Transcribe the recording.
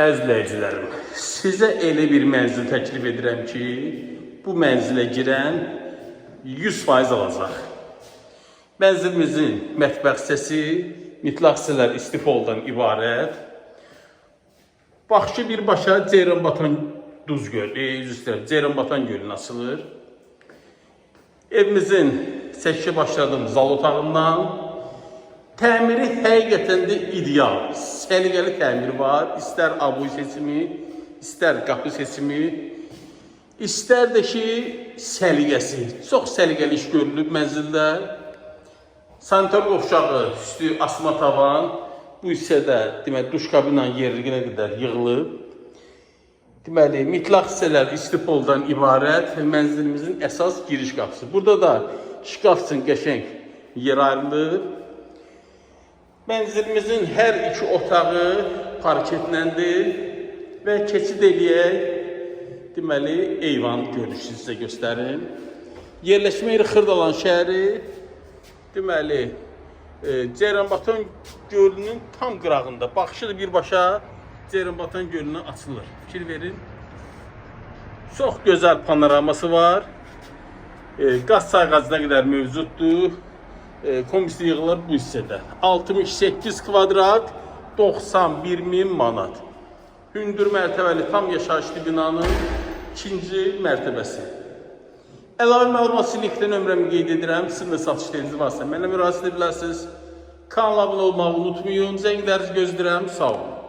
Əzizləyicilərim, sizə elə bir mənzil təklif edirəm ki, bu mənzilə girən 100% alacaq. Mənzilimizin mətbəx hissəsi mütləq hissələr istifoldan ibarət. Baxışı birbaşa Ceyranbatan Duz Gölü, Ceyranbatan gölünə açılır. Evimizin çəkişə başladığım zal otağından təmiri həqiqətən də ideal, səliqəli təmiri var. İstər abu seçimi, istər qapı seçimi, istər də ki, səliqəsi. Çox səliqəli iş görülüb mənzildə. Sanitar qovşağı, üstü asma tavan. Bu hissədə deməli, duş kabinlə yerliyinə qədər yığılıb. Deməli, mütləq hissələr istipoldan ibarət mənzilimizin əsas giriş qapısı. Burada da şkaf üçün qəşəng yer ayrılır. Mənzilimizin hər iki otağı parketləndir və keçid eləyək, deməli, eyvan görünüşü sizə göstərim. Yerləşmə yeri Xırdalan şəhəri, deməli, Ceyranbatan gölünün tam qırağında, baxışı da birbaşa Ceyranbatan gölünə açılır. Fikir verin. Çox gözəl panoraması var. Qaz sayğacına qədər mövcuddur. Komisli yığılır bu hissədə. 68 kvadrat, 91.000 manat. Hündür mərtəbəli tam yaşayışlı binanın 2-ci mərtəbəsi. Əlavə məlumat silikdə nömrəmi qeyd edirəm. Sizin də satışlarınız varsa mənə müraciət edə bilərsiniz. Kanala abunə olmağı unutmayın. Zənglərinizi gözləyirəm. Sağ olun.